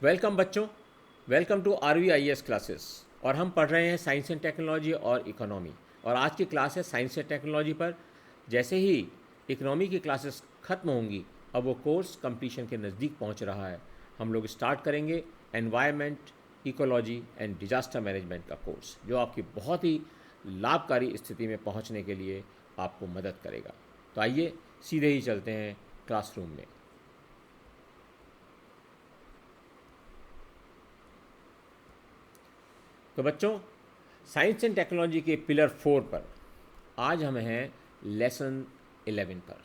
Welcome बच्चों, welcome to RVIS classes. और हम पढ़ रहे हैं साइंस एंड टेक्नोलॉजी और इकोनॉमी। और आज की क्लास है साइंस एंड टेक्नोलॉजी पर। जैसे ही इकोनॉमी की क्लासेस ख़त्म होंगी, अब वो कोर्स कंप्लीशन के नज़दीक पहुंच रहा है। हम लोग स्टार्ट करेंगे environment, ecology and disaster management का कोर्स, जो आपकी बहुत ही लाभकारी स्थिति में पहुंचने के लिए आपको मदद करेगा। तो आइए सीधे ही चलते हैं क्लासरूम में। तो बच्चों, साइंस एंड टेक्नोलॉजी के पिलर 4 पर आज हम हैं लेसन 11 पर।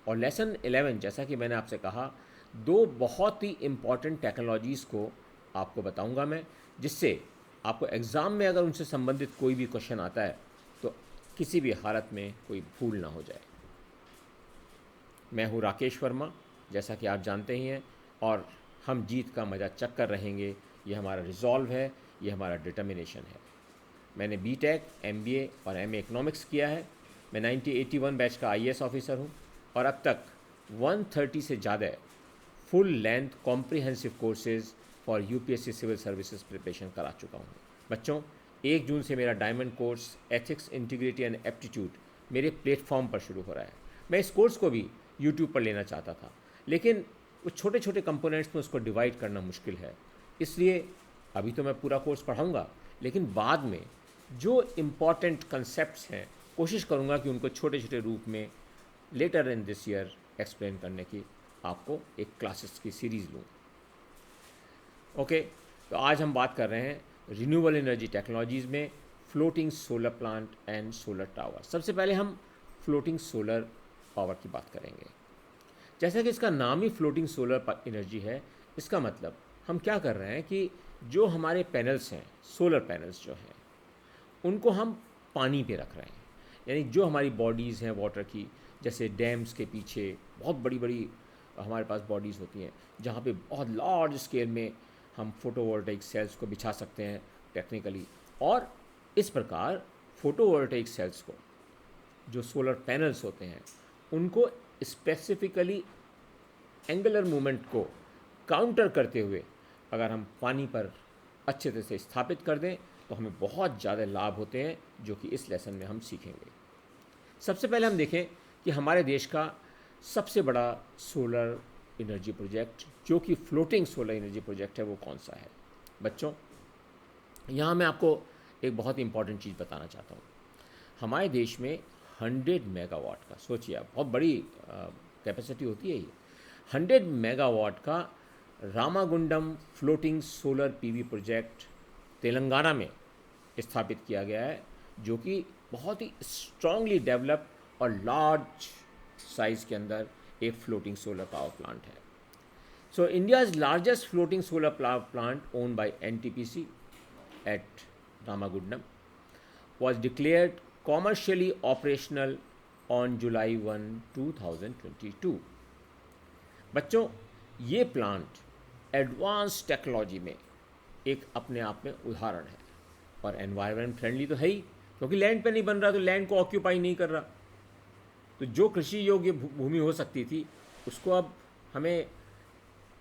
और लेसन 11, जैसा कि मैंने आपसे कहा, दो बहुत ही इम्पॉर्टेंट टेक्नोलॉजीज़ को आपको बताऊंगा मैं, जिससे आपको एग्ज़ाम में अगर उनसे संबंधित कोई भी क्वेश्चन आता है तो किसी भी हालत में कोई भूल ना हो जाए। मैं हूँ राकेश वर्मा, जैसा कि आप जानते ही हैं, और हम जीत का मज़ा चख कर रहेंगे। ये हमारा रिजॉल्व है, ये हमारा डिटर्मिनेशन है। मैंने बीटेक, एमबीए और एमए इकोनॉमिक्स किया है। मैं 1981 बैच का आईएएस ऑफिसर हूँ और अब तक 130 से ज़्यादा full length comprehensive courses for UPSC civil services preparation करा चुका हूँ। बच्चों, 1 जून से मेरा diamond course ethics, integrity and aptitude मेरे प्लेटफॉर्म पर शुरू हो रहा है। मैं इस कोर्स को भी यूट्यूब पर लेना चाहता था, लेकिन वो छोटे छोटे कंपोनेंट्स में उसको डिवाइड करना मुश्किल है। इसलिए अभी तो मैं पूरा कोर्स पढ़ाऊँगा, लेकिन बाद में जो इम्पॉर्टेंट कंसेप्ट्स हैं कोशिश करूँगा कि उनको छोटे छोटे रूप में later in this year explain करने की आपको एक क्लासेस की सीरीज़ लूँ। ओके, तो आज हम बात कर रहे हैं रिन्यूएबल एनर्जी टेक्नोलॉजीज़ में floating solar plant and solar tower. सबसे पहले हम फ्लोटिंग सोलर पावर की बात करेंगे। जैसा कि इसका नाम ही फ्लोटिंग सोलर एनर्जी है, इसका मतलब हम क्या कर रहे हैं कि जो हमारे पैनल्स हैं, सोलर पैनल्स जो हैं, उनको हम पानी पे रख रहे हैं। यानी जो हमारी बॉडीज़ हैं वाटर की, जैसे डैम्स के पीछे बहुत बड़ी बड़ी हमारे पास बॉडीज़ होती हैं, जहाँ पे बहुत लार्ज स्केल में हम फोटोवोल्टेइक सेल्स को बिछा सकते हैं टेक्निकली। और इस प्रकार फोटोवोल्टेइक सेल्स को, जो सोलर पैनल्स होते हैं, उनको स्पेसिफिकली एंगुलर मूवमेंट को काउंटर करते हुए अगर हम पानी पर अच्छे तरह से स्थापित कर दें तो हमें बहुत ज़्यादा लाभ होते हैं, जो कि इस लेसन में हम सीखेंगे। सबसे पहले हम देखें कि हमारे देश का सबसे बड़ा सोलर एनर्जी प्रोजेक्ट, जो कि फ्लोटिंग सोलर एनर्जी प्रोजेक्ट है, वो कौन सा है। बच्चों, यहाँ मैं आपको एक बहुत इंपॉर्टेंट चीज़ बताना चाहता हूँ। हमारे देश में 100 मेगावाट का, सोचिए आप, बहुत बड़ी कैपेसिटी होती है ये, 100 मेगावाट का Ramagundam floating solar PV project Telangana में स्थापित किया गया है, जो कि बहुत ही स्ट्रांगली डेवलप और लार्ज साइज़ के अंदर एक फ्लोटिंग सोलर पावर प्लांट है। So India's largest floating solar power plant owned by NTPC at Ramagundam was declared commercially operational on July 1, 2022। बच्चों, ये प्लांट एडवांस टेक्नोलॉजी में एक अपने आप में उदाहरण है, और एनवायरनमेंट फ्रेंडली तो है ही, क्योंकि लैंड पे नहीं बन रहा, तो लैंड को ऑक्यूपाई नहीं कर रहा। तो जो कृषि योग्य भूमि हो सकती थी, उसको अब हमें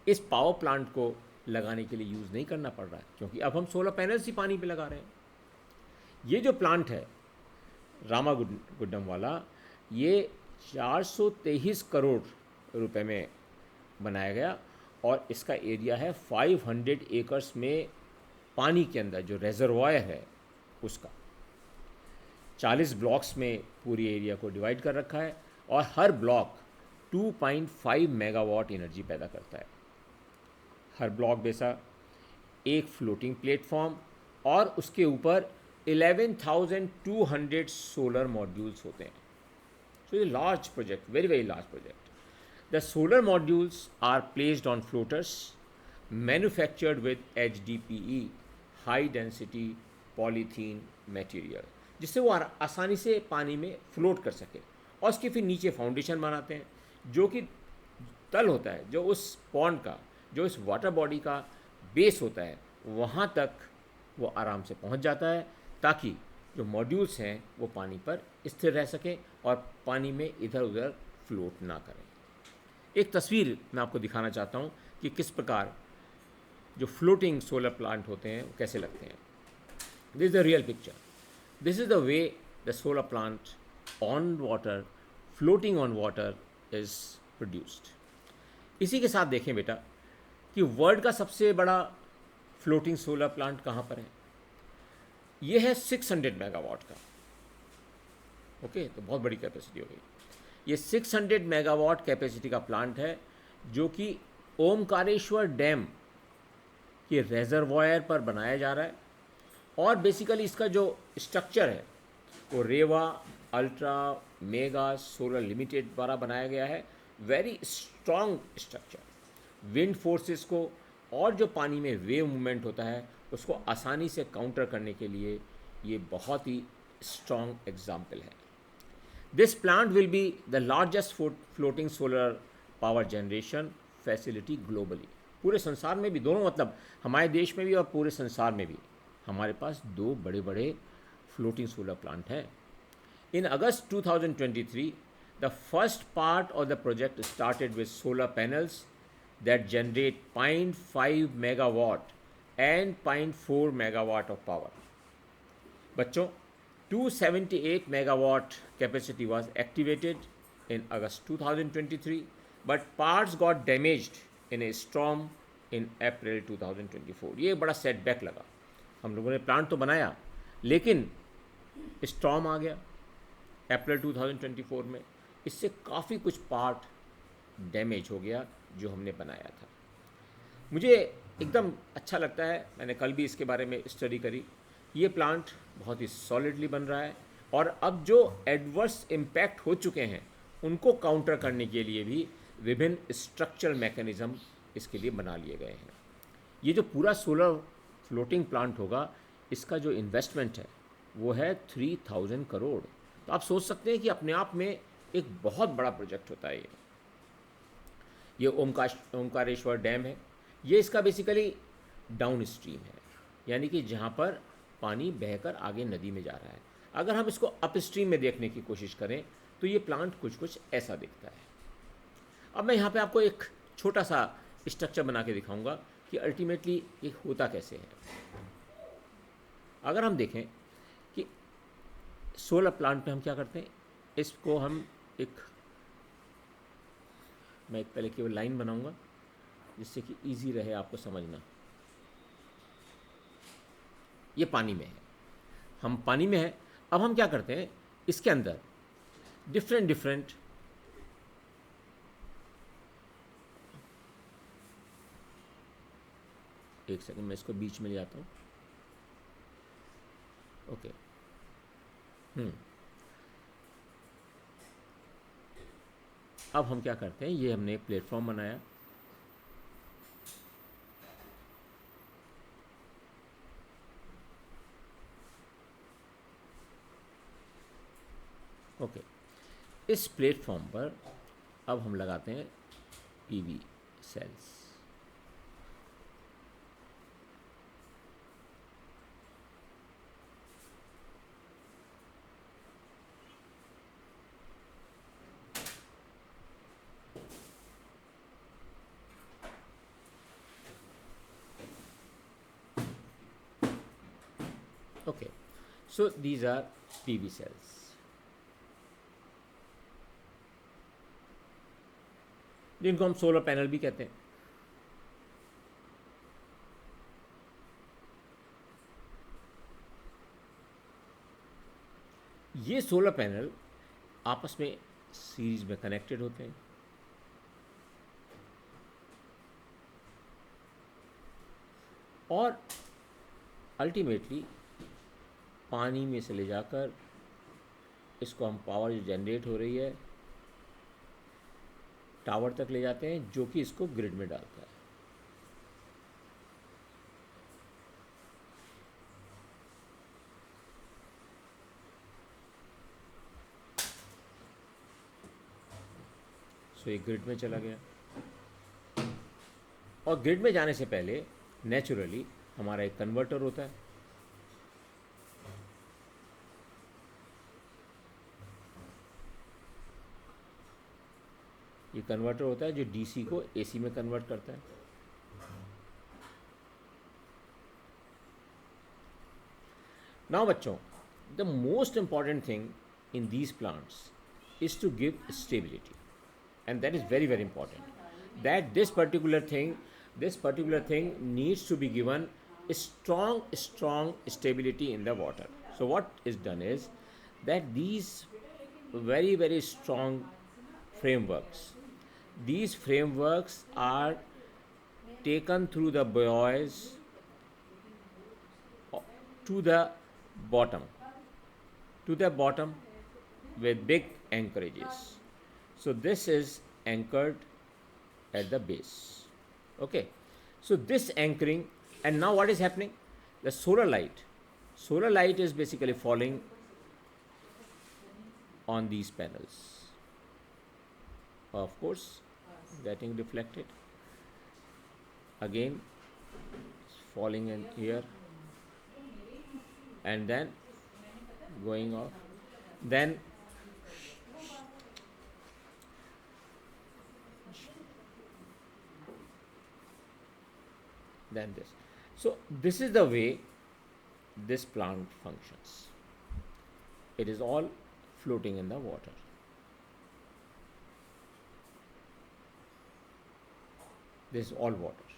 इस पावर प्लांट को लगाने के लिए यूज़ नहीं करना पड़ रहा है, क्योंकि अब हम सोलर पैनल्स ही पानी पे लगा रहे हैं। ये जो प्लांट है रामागुंडम वाला, ये 423 करोड़ रुपए में बनाया गया, और इसका एरिया है 500 एकर्स में। पानी के अंदर जो रेजर्वायर है उसका 40 ब्लॉक्स में पूरी एरिया को डिवाइड कर रखा है, और हर ब्लॉक 2.5 मेगावाट एनर्जी पैदा करता है। हर ब्लॉक जैसा एक फ्लोटिंग प्लेटफॉर्म, और उसके ऊपर 11,200 सोलर मॉड्यूल्स होते हैं। सो ये large project, very very large project. The solar modules are placed on floaters manufactured with HDPE, high density polythene material, जिससे वो आसानी से पानी में फ्लोट कर सके। और उसके फिर नीचे फाउंडेशन बनाते हैं, जो कि तल होता है, जो उस पॉन्ड का, जो इस वाटर बॉडी का बेस होता है, वहाँ तक वो आराम से पहुँच जाता है, ताकि जो मॉड्यूल्स हैं वो पानी पर स्थिर रह सकें और पानी में इधर उधर फ्लोट ना करें। एक तस्वीर मैं आपको दिखाना चाहता हूँ कि किस प्रकार जो फ्लोटिंग सोलर प्लांट होते हैं वो कैसे लगते हैं. This is the real picture. This is the way the solar plant on water, floating on water is produced. इसी के साथ देखें बेटा कि वर्ल्ड का सबसे बड़ा फ्लोटिंग सोलर प्लांट कहाँ पर है. ये है 600 मेगावाट का. ओके, तो बहुत बड़ी कैपेसिटी हो गई. ये 600 मेगावाट कैपेसिटी का प्लांट है जो कि ओमकारेश्वर डैम के रेजरवॉयर पर बनाया जा रहा है. और बेसिकली इसका जो स्ट्रक्चर है वो रेवा अल्ट्रा मेगा सोलर लिमिटेड द्वारा बनाया गया है. Very strong structure. Wind forces को और जो पानी में वेव मूवमेंट होता है उसको आसानी से काउंटर करने के लिए ये बहुत ही स्ट्रॉन्ग एग्जाम्पल है. This plant will be the largest floating solar power generation facility globally. पूरे संसार में भी, दोनों मतलब हमारे देश में भी और पूरे संसार में भी हमारे पास दो बड़े बड़े फ्लोटिंग सोलर प्लांट हैं. इन अगस्त 2023 the first part of the project started with solar panels that generate 0.5 megawatt and 0.4 megawatt of power. बच्चों, 278 megawatt capacity was activated in August 2023, but parts got damaged in a storm in April 2024. ये बड़ा setback लगा. हम लोगों ने plant तो बनाया लेकिन स्टॉर्म आ गया अप्रैल 2024 में. इससे काफ़ी कुछ पार्ट डैमेज हो गया जो हमने बनाया था. मुझे एकदम अच्छा लगता है, मैंने कल भी इसके बारे में स्टडी करी. ये प्लांट बहुत ही सॉलिडली बन रहा है और अब जो एडवर्स इम्पैक्ट हो चुके हैं उनको काउंटर करने के लिए भी विभिन्न स्ट्रक्चरल मैकेनिज़्म इसके लिए बना लिए गए हैं. ये जो पूरा सोलर फ्लोटिंग प्लांट होगा इसका जो इन्वेस्टमेंट है वो है 3000 करोड़. तो आप सोच सकते हैं कि अपने आप में एक बहुत बड़ा प्रोजेक्ट होता है. ये ओमकारेश्वर डैम है. ये इसका बेसिकली डाउन स्ट्रीम है, यानी कि जहाँ पर पानी बहकर आगे नदी में जा रहा है. अगर हम इसको अप स्ट्रीम में देखने की कोशिश करें तो ये प्लांट कुछ कुछ ऐसा दिखता है. अब मैं यहाँ पे आपको एक छोटा सा स्ट्रक्चर बना के दिखाऊंगा कि अल्टीमेटली ये होता कैसे है. अगर हम देखें कि सोलर प्लांट में हम क्या करते हैं, इसको हम मैं एक पहले केवल लाइन बनाऊंगा जिससे कि इजी रहे आपको समझना. ये पानी में है, हम पानी में है. अब हम क्या करते हैं, इसके अंदर डिफरेंट एक सेकंड मैं इसको बीच में ले आता हूँ. ओके. अब हम क्या करते हैं, ये हमने एक प्लेटफॉर्म बनाया. ओके. इस प्लेटफॉर्म पर अब हम लगाते हैं PV sales. Okay, so these are PV cells. जिनको हम सोलर पैनल भी कहते हैं. ये सोलर पैनल आपस में सीरीज में कनेक्टेड होते हैं और अल्टीमेटली पानी में से ले जाकर इसको हम पावर जो जनरेट हो रही है टावर तक ले जाते हैं जो कि इसको ग्रिड में डालता है. सो ये ग्रिड में चला गया और ग्रिड में जाने से पहले नेचुरली हमारा एक कन्वर्टर होता है. ये कन्वर्टर होता है जो डीसी को एसी में कन्वर्ट करता है. नाउ बच्चों, the most important thing in these plants is to give stability, and that is very very important, that this particular thing needs to be given a strong stability in the water. So what is done is that these very strong frameworks, these frameworks are taken through the buoys to the bottom, with big anchorages. So this is anchored at the base. Okay, so this anchoring, and now what is happening? The solar light is basically falling on these panels, of course getting reflected again, falling in here and then going off, then this. So this is the way this plant functions. It is all floating in the water. This is all water.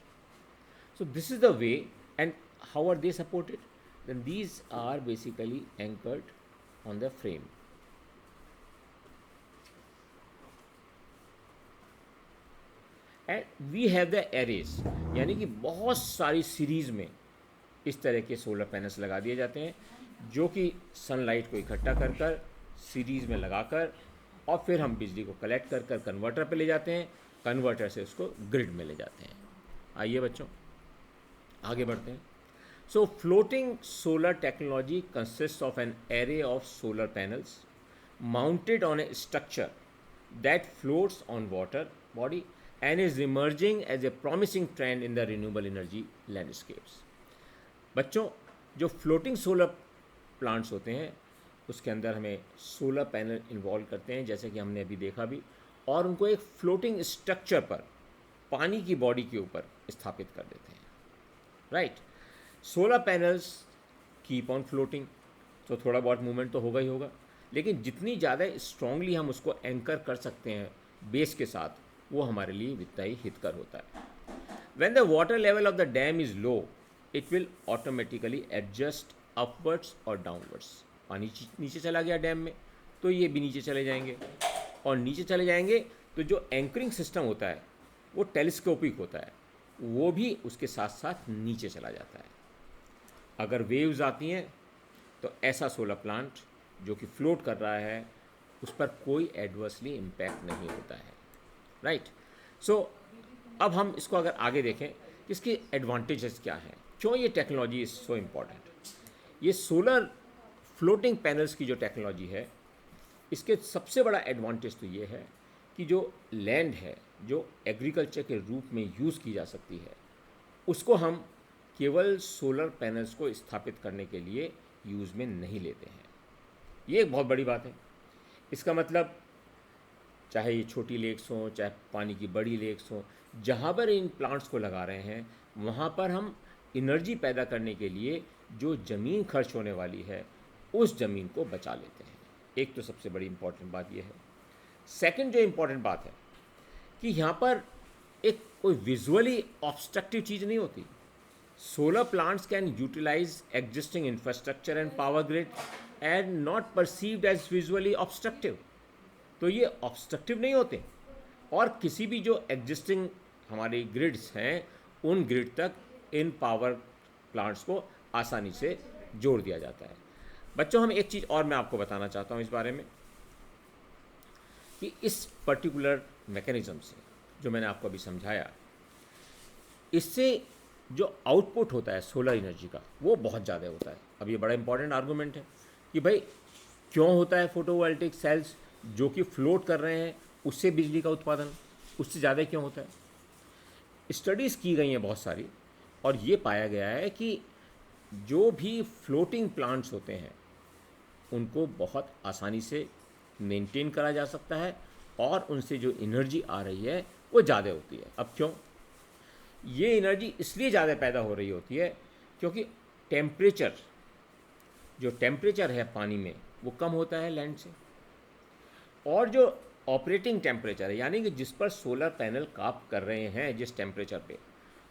So this is the way. And how are they supported? Then these are basically anchored on the frame. And we have the arrays, यानी कि बहुत सारी series में इस तरह के solar panels लगा दिए जाते हैं, जो कि सनलाइट को इकट्ठा कर कर सीरीज़ में लगाकर और फिर हम बिजली को कलेक्ट कर कर कन्वर्टर पे ले जाते हैं, कन्वर्टर से उसको ग्रिड में ले जाते हैं. आइए बच्चों आगे बढ़ते हैं. So floating solar technology consist of an array of solar panels mounted on a structure that floats on water body and is emerging as a promising trend in the renewable energy landscapes. बच्चों, जो floating solar plants होते हैं उसके अंदर हमें solar panel involve करते हैं, जैसे कि हमने अभी देखा भी, और उनको एक फ्लोटिंग स्ट्रक्चर पर पानी की बॉडी के ऊपर स्थापित कर देते हैं. Right. Solar panels keep on floating, तो थोड़ा बहुत मूवमेंट तो होगा ही होगा, लेकिन जितनी ज़्यादा स्ट्रांगली हम उसको एंकर कर सकते हैं बेस के साथ, वो हमारे लिए उतना ही हितकर होता है. When the water level of the dam is low, it will automatically adjust upwards और डाउनवर्ड्स. पानी नीचे चला गया डैम में तो ये भी नीचे चले जाएंगे, और नीचे चले जाएंगे तो जो एंकरिंग सिस्टम होता है वो टेलीस्कोपिक होता है, वो भी उसके साथ साथ नीचे चला जाता है. अगर वेव्स आती हैं तो ऐसा सोलर प्लांट जो कि फ्लोट कर रहा है उस पर कोई एडवर्सली इम्पैक्ट नहीं होता है. राइट. सो अब हम इसको अगर आगे देखें, इसके एडवांटेजेस क्या हैं, क्यों ये टेक्नोलॉजी इज़ सो इम्पॉर्टेंट. ये सोलर फ्लोटिंग पैनल्स की जो टेक्नोलॉजी है, इसके सबसे बड़ा एडवांटेज तो ये है कि जो लैंड है जो एग्रीकल्चर के रूप में यूज़ की जा सकती है, उसको हम केवल सोलर पैनल्स को स्थापित करने के लिए यूज़ में नहीं लेते हैं. ये एक बहुत बड़ी बात है. इसका मतलब चाहे ये छोटी लेक्स हों, चाहे पानी की बड़ी लेक्स हों, जहाँ पर इन प्लांट्स को लगा रहे हैं वहाँ पर हम एनर्जी पैदा करने के लिए जो ज़मीन खर्च होने वाली है उस ज़मीन को बचा लेते हैं. एक तो सबसे बड़ी इम्पॉर्टेंट बात यह है. सेकंड जो इम्पॉर्टेंट बात है कि यहाँ पर एक कोई विजुअली ऑब्स्ट्रक्टिव चीज़ नहीं होती. Solar plants can utilise existing infrastructure and power grid and not perceived as visually obstructive. तो ये ऑब्स्ट्रक्टिव नहीं होते, और किसी भी जो एग्जिस्टिंग हमारी ग्रिड्स हैं उन ग्रिड तक इन पावर प्लांट्स को आसानी से जोड़ दिया जाता है. बच्चों, हम एक चीज़ और मैं आपको बताना चाहता हूँ इस बारे में कि इस पर्टिकुलर मैकेनिज़्म से जो मैंने आपको अभी समझाया, इससे जो आउटपुट होता है सोलर एनर्जी का वो बहुत ज़्यादा होता है. अब ये बड़ा इंपॉर्टेंट आर्गूमेंट है कि भाई क्यों होता है फोटोवोल्टिक सेल्स जो कि फ्लोट कर रहे हैं उससे बिजली का उत्पादन उससे ज़्यादा क्यों होता है. स्टडीज़ की गई हैं बहुत सारी, और ये पाया गया है कि जो भी फ्लोटिंग प्लांट्स होते हैं उनको बहुत आसानी से मेंटेन करा जा सकता है, और उनसे जो एनर्जी आ रही है वो ज़्यादा होती है. अब क्यों? ये एनर्जी इसलिए ज़्यादा पैदा हो रही होती है क्योंकि टेम्परेचर जो टेम्परेचर है पानी में वो कम होता है लैंड से, और जो ऑपरेटिंग टेम्परेचर है यानी कि जिस पर सोलर पैनल काम कर रहे हैं जिस टेम्परेचर पे,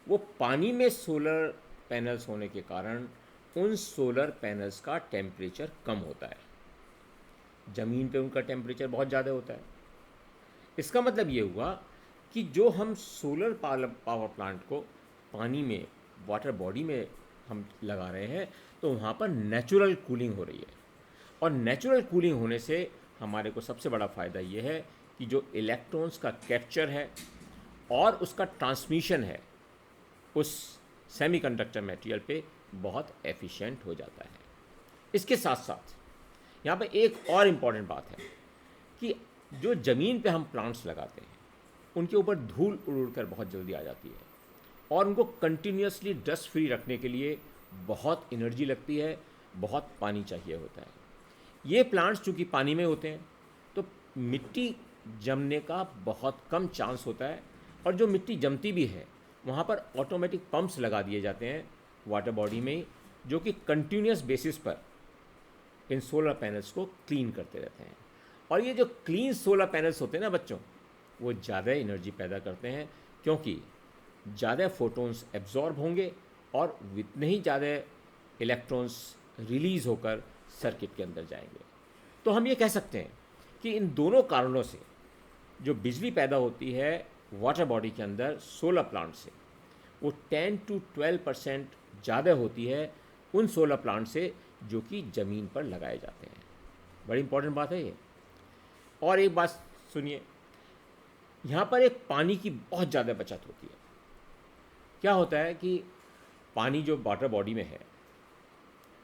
वो पानी में सोलर पैनल्स होने के कारण उन सोलर पैनल्स का टेम्परेचर कम होता है, ज़मीन पे उनका टेम्परेचर बहुत ज़्यादा होता है। इसका मतलब ये हुआ कि जो हम सोलर पावर प्लांट को पानी में, वाटर बॉडी में हम लगा रहे हैं, तो वहाँ पर नेचुरल कूलिंग हो रही है, और नेचुरल कूलिंग होने से हमारे को सबसे बड़ा फ़ायदा ये है कि जो इलेक्ट्रॉन्स का कैप्चर है और उसका ट्रांसमिशन है उस सेमीकंडक्टर मटेरियल पे बहुत एफिशिएंट हो जाता है। इसके साथ साथ यहाँ पे एक और इम्पॉर्टेंट बात है कि जो ज़मीन पे हम प्लांट्स लगाते हैं उनके ऊपर धूल उड़ कर बहुत जल्दी आ जाती है, और उनको कंटिन्यूसली डस्ट फ्री रखने के लिए बहुत एनर्जी लगती है, बहुत पानी चाहिए होता है। ये प्लांट्स चूँकि पानी में होते हैं तो मिट्टी जमने का बहुत कम चांस होता है, और जो मिट्टी जमती भी है वहाँ पर ऑटोमेटिक पंप्स लगा दिए जाते हैं वाटर बॉडी में, जो कि कंटिन्यूस बेसिस पर इन सोलर पैनल्स को क्लीन करते रहते हैं। और ये जो क्लीन सोलर पैनल्स होते हैं ना बच्चों, वो ज़्यादा एनर्जी पैदा करते हैं, क्योंकि ज़्यादा फोटोन्स एब्जॉर्ब होंगे और उतने ही ज़्यादा इलेक्ट्रॉन्स रिलीज़ होकर सर्किट के अंदर जाएंगे। तो हम ये कह सकते हैं कि इन दोनों कारणों से जो बिजली पैदा होती है वाटर बॉडी के अंदर सोलर प्लांट से, वो 10 to 12% ज़्यादा होती है उन सोलर प्लांट से जो कि ज़मीन पर लगाए जाते हैं। बड़ी इंपॉर्टेंट बात है ये। और एक बात सुनिए, यहाँ पर एक पानी की बहुत ज़्यादा बचत होती है। क्या होता है कि पानी जो वाटर बॉडी में है,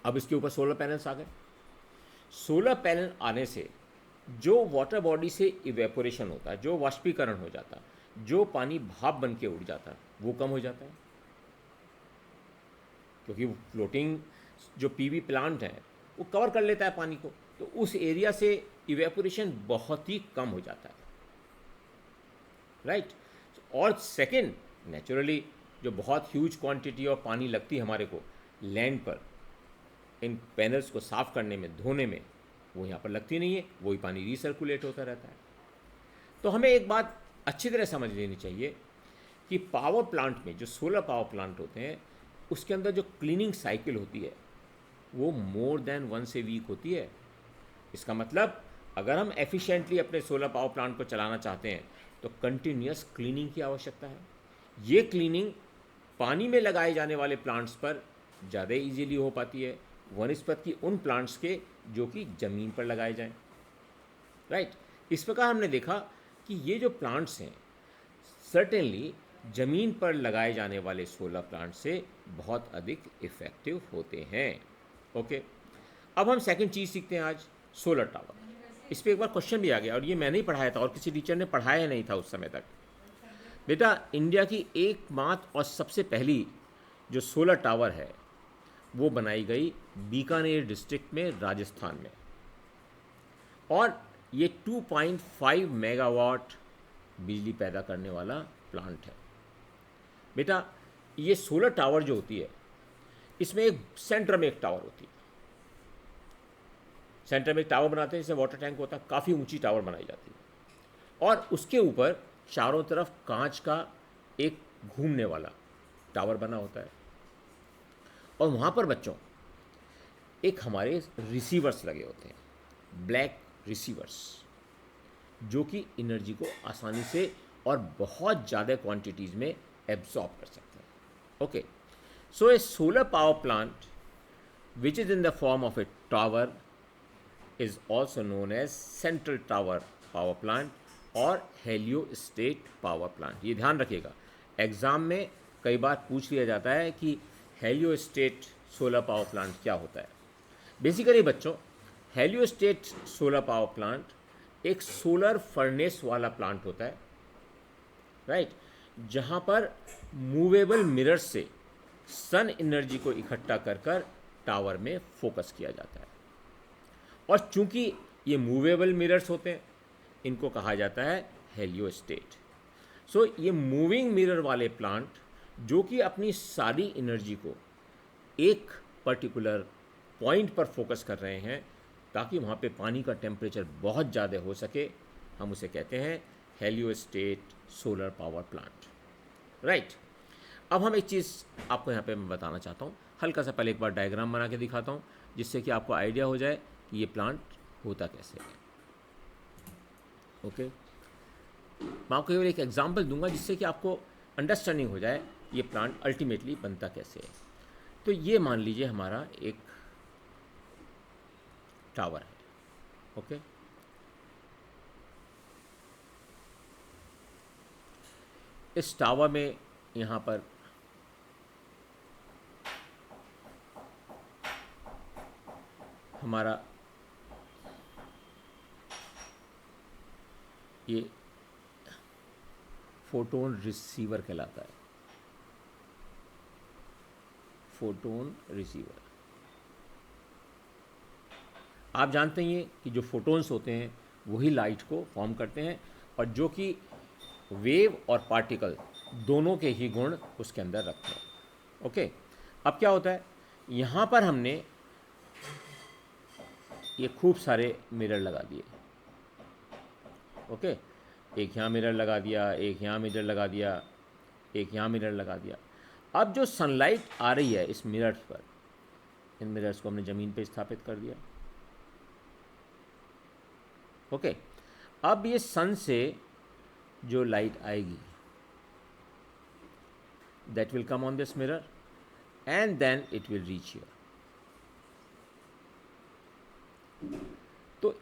अब इसके ऊपर सोलर पैनल्स आ गए। सोलर पैनल आने से जो वाटर बॉडी से इवेपोरेशन होता है, जो वाष्पीकरण हो जाता है, जो पानी भाप बन के उड़ जाता है, वो कम हो जाता है, क्योंकि फ्लोटिंग जो पीवी प्लांट है वो कवर कर लेता है पानी को, तो उस एरिया से इवेपोरेशन बहुत ही कम हो जाता है, राइट। और सेकेंड, नेचुरली जो बहुत ह्यूज क्वांटिटी ऑफ पानी लगती है हमारे को लैंड पर इन पैनल्स को साफ़ करने में, धोने में, वो यहाँ पर लगती नहीं है, वही पानी रिसर्कुलेट होता रहता है। तो हमें एक बात अच्छी तरह समझ लेनी चाहिए कि पावर प्लांट में, जो सोलर पावर प्लांट होते हैं, उसके अंदर जो क्लीनिंग साइकिल होती है वो more than once a week होती है। इसका मतलब अगर हम एफिशिएंटली अपने सोलर पावर प्लांट को चलाना चाहते हैं तो कंटिन्यूस क्लीनिंग की आवश्यकता है। ये क्लीनिंग पानी में लगाए जाने वाले प्लांट्स पर ज़्यादा इजीली हो पाती है वनस्पत की उन प्लांट्स के जो कि ज़मीन पर लगाए जाएं, राइट। इस प्रकार हमने देखा कि ये जो प्लांट्स हैं सर्टेनली ज़मीन पर लगाए जाने वाले सोलर प्लांट से बहुत अधिक इफ़ेक्टिव होते हैं। ओके, अब हम सेकंड चीज़ सीखते हैं आज, सोलर टावर। इस पर एक बार क्वेश्चन भी आ गया, और ये मैंने ही पढ़ाया था और किसी टीचर ने पढ़ाया नहीं था उस समय तक। बेटा, इंडिया की एकमात्र और सबसे पहली जो सोलर टावर है वो बनाई गई बीकानेर डिस्ट्रिक्ट में, राजस्थान में, और ये 2.5 मेगावाट बिजली पैदा करने वाला प्लांट है। बेटा, ये सोलर टावर जो होती है इसमें एक सेंटर में एक टावर होती है। सेंटर में एक टावर बनाते हैं, जैसे वाटर टैंक होता है, काफ़ी ऊंची टावर बनाई जाती है, और उसके ऊपर चारों तरफ कांच का एक घूमने वाला टावर बना होता है, और वहाँ पर बच्चों एक हमारे रिसीवर्स लगे होते हैं, ब्लैक रिसीवर्स, जो कि एनर्जी को आसानी से और बहुत ज़्यादा क्वांटिटीज़ में एब्जॉर्ब कर सकते हैं। Okay, so A solar power plant which is in the form of A tower is also known as central tower power plant और हेलियोस्टेट पावर प्लांट। ये ध्यान रखिएगा, एग्ज़ाम में कई बार पूछ लिया जाता है कि हेलियोस्टेट सोलर पावर प्लांट क्या होता है। बेसिकली बच्चों, हेलियोस्टेट सोलर पावर प्लांट एक सोलर फर्नेस वाला प्लांट होता है, राइट, जहाँ पर मूवेबल मिरर्स से सन एनर्जी को इकट्ठा कर कर टावर में फोकस किया जाता है। और चूंकि ये मूवेबल मिरर्स होते हैं, इनको कहा जाता है हेलियोस्टेट। सो ये मूविंग मिरर वाले प्लांट जो कि अपनी सारी एनर्जी को एक पर्टिकुलर पॉइंट पर फोकस कर रहे हैं ताकि वहाँ पे पानी का टेम्परेचर बहुत ज़्यादा हो सके, हम उसे कहते हैं heliostat solar power plant, right. अब हम एक चीज़ आपको यहाँ पे मैं बताना चाहता हूँ, हल्का सा पहले एक बार डायग्राम बना के दिखाता हूँ जिससे कि आपको आइडिया हो जाए कि ये प्लांट होता कैसे है। ओके, मैं आपको केवल एक एग्जांपल दूंगा जिससे कि आपको अंडरस्टैंडिंग हो जाए ये प्लांट अल्टीमेटली बनता कैसे है। तो ये मान लीजिए हमारा एक टावर है, ओके। इस टावर में यहाँ पर हमारा ये फोटोन रिसीवर कहलाता है, फोटोन रिसीवर। आप जानते हैं कि जो फोटोन्स होते हैं वही लाइट को फॉर्म करते हैं और जो कि वेव और पार्टिकल दोनों के ही गुण उसके अंदर रखते हैं। ओके, अब क्या होता है, यहाँ पर हमने ये खूब सारे मिरर लगा दिए। ओके, एक यहाँ मिरर लगा दिया, एक यहाँ मिरर लगा दिया, एक यहाँ मिरर लगा दिया। अब जो सनलाइट आ रही है इस मिरर्स पर, इन मिरर्स को हमने ज़मीन पे स्थापित कर दिया। ओके, अब ये सन से जो लाइट आएगी that will come on this mirror and then it will reach here. तो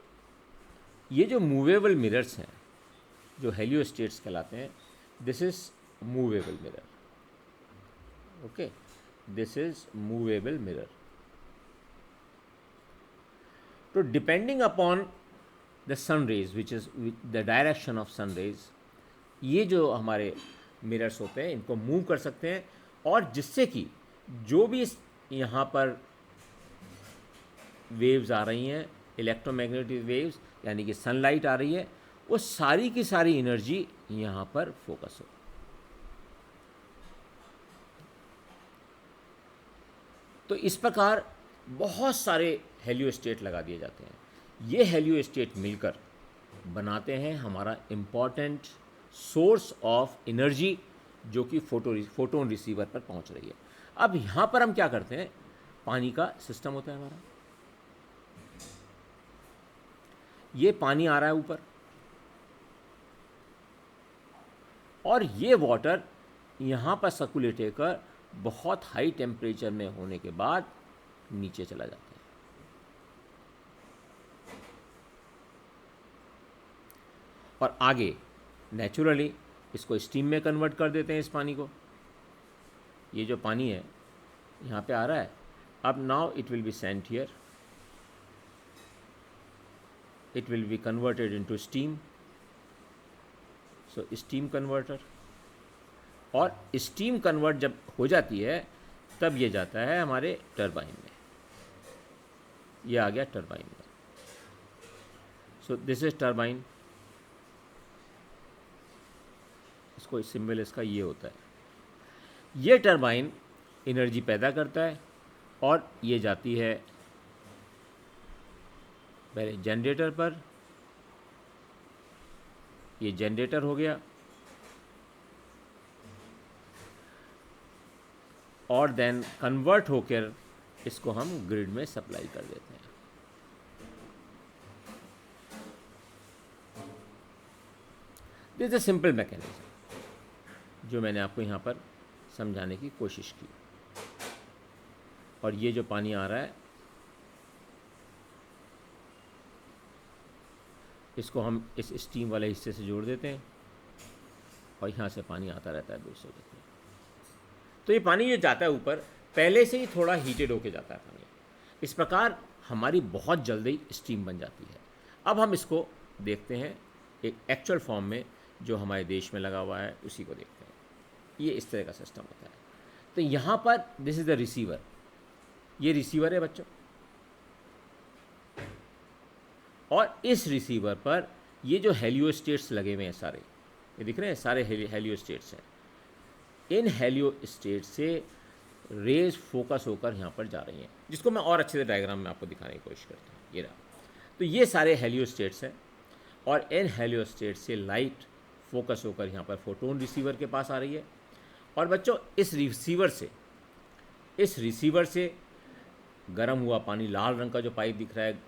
ये जो मूवेबल मिरर्स हैं जो हेलियोस्टेट्स कहलाते हैं, this is movable mirror. Okay, this is movable mirror. तो depending upon the sun rays which is the direction of sun rays, ये जो हमारे मिरर्स होते हैं इनको मूव कर सकते हैं और जिससे कि जो भी यहाँ पर वेव्स आ रही हैं, इलेक्ट्रोमैग्नेटिक वेव्स यानी कि सनलाइट आ रही है, वो सारी की सारी एनर्जी यहाँ पर फोकस हो। तो इस प्रकार बहुत सारे हेलियोस्टेट लगा दिए जाते हैं। ये हेलियोस्टेट मिलकर बनाते हैं हमारा इम्पॉर्टेंट सोर्स ऑफ एनर्जी जो कि फोटोन रिसीवर पर पहुंच रही है। अब यहाँ पर हम क्या करते हैं, पानी का सिस्टम होता है हमारा, ये पानी आ रहा है ऊपर और ये वाटर यहाँ पर सर्कुलेट होकर बहुत हाई टेम्परेचर में होने के बाद नीचे चला जाता है। और आगे नेचुरली इसको स्टीम में कन्वर्ट कर देते हैं इस पानी को। ये जो पानी है यहाँ पे आ रहा है, अब now it will be sent here, it will be converted into steam, so steam converter। और steam convert जब हो जाती है तब ये जाता है हमारे टरबाइन में, ये आ गया टरबाइन में। सो दिस इज टरबाइन, इसको सिंबल इसका ये होता है। ये टरबाइन एनर्जी पैदा करता है और ये जाती है पहले जनरेटर पर, ये जनरेटर हो गया और देन कन्वर्ट होकर इसको हम ग्रिड में सप्लाई कर देते हैं। This is a simple mechanism जो मैंने आपको यहाँ पर समझाने की कोशिश की। और ये जो पानी आ रहा है इसको हम इस स्टीम वाले हिस्से से जोड़ देते हैं और यहाँ से पानी आता रहता है दूसरे जगह। तो ये पानी जो जाता है ऊपर पहले से ही थोड़ा हीटेड होके जाता है पानी। इस प्रकार हमारी बहुत जल्दी स्टीम बन जाती है। अब हम इसको देखते हैं एक एक्चुअल फॉर्म में जो हमारे देश में लगा हुआ है उसी को देखते हैं। ये इस तरह का सिस्टम होता है। तो यहाँ पर दिस इज़ द रिसीवर, ये रिसीवर है बच्चों, और इस रिसीवर पर ये जो हेलियोस्टेट्स लगे हुए हैं सारे, ये दिख रहे हैं सारे हेलियोस्टेट्स हैं। इन हेलियोस्टेट से रेज फोकस होकर यहाँ पर जा रही हैं, जिसको मैं और अच्छे से डायग्राम में आपको दिखाने की कोशिश करता हूँ। ये रहा। तो ये सारे हेलियोस्टेट्स हैं और इन हेलियोस्टेट से लाइट फोकस होकर यहाँ पर फोटोन रिसीवर के पास आ रही है। और बच्चों इस रिसीवर से गर्म हुआ पानी, लाल रंग का जो पाइप दिख रहा है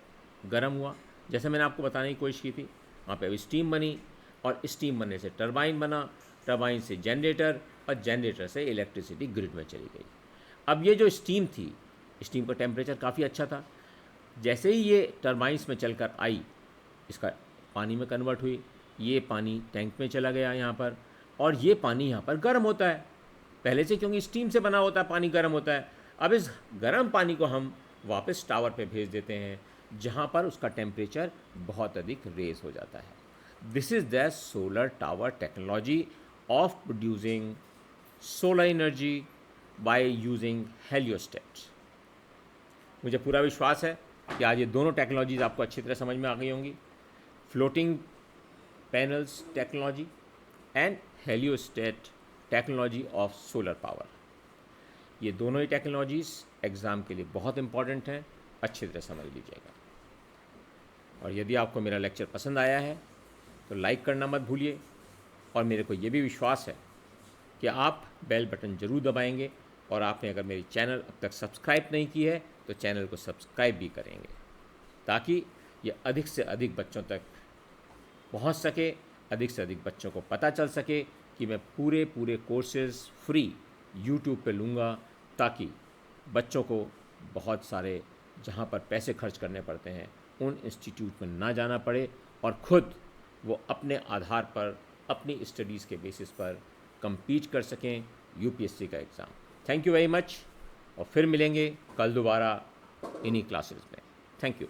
गर्म हुआ, जैसे मैंने आपको बताने की कोशिश की थी, वहाँ पे स्टीम बनी और स्टीम बनने से टरबाइन बना, टरबाइन से जनरेटर और जनरेटर से इलेक्ट्रिसिटी ग्रिड में चली गई। अब ये जो स्टीम थी, स्टीम का टेम्परेचर काफ़ी अच्छा था। जैसे ही ये टरबाइंस में चलकर आई, इसका पानी में कन्वर्ट हुई, ये पानी टैंक में चला गया यहाँ पर, और ये पानी यहाँ पर गर्म होता है पहले से, क्योंकि स्टीम से बना होता है, पानी गर्म होता है। अब इस गर्म पानी को हम वापस टावर पे भेज देते हैं, जहाँ पर उसका टेम्परेचर बहुत अधिक रेज हो जाता है। This is the solar tower technology of producing solar energy by using heliostats. मुझे पूरा विश्वास है कि आज ये दोनों टेक्नोलॉजीज़ आपको अच्छी तरह समझ में आ गई होंगी, floating panels technology and heliostat technology of solar power. ये दोनों ही टेक्नोलॉजीज़ एग्ज़ाम के लिए बहुत इंपॉर्टेंट हैं, अच्छी तरह समझ लीजिएगा। और यदि आपको मेरा लेक्चर पसंद आया है तो लाइक करना मत भूलिए, और मेरे को ये भी विश्वास है कि आप बेल बटन ज़रूर दबाएंगे, और आपने अगर मेरी चैनल अब तक सब्सक्राइब नहीं की है तो चैनल को सब्सक्राइब भी करेंगे, ताकि ये अधिक से अधिक बच्चों तक पहुंच सके, अधिक से अधिक बच्चों को पता चल सके कि मैं पूरे कोर्सेज़ फ्री यूट्यूब पे लूँगा, ताकि बच्चों को बहुत सारे जहाँ पर पैसे खर्च करने पड़ते हैं उन इंस्टीट्यूट में ना जाना पड़े, और ख़ुद वो अपने आधार पर, अपनी स्टडीज़ के बेसिस पर compete कर सकें यूपीएससी का exam. Thank you very much, और फिर मिलेंगे कल दोबारा इन्हीं क्लासेस में। Thank you.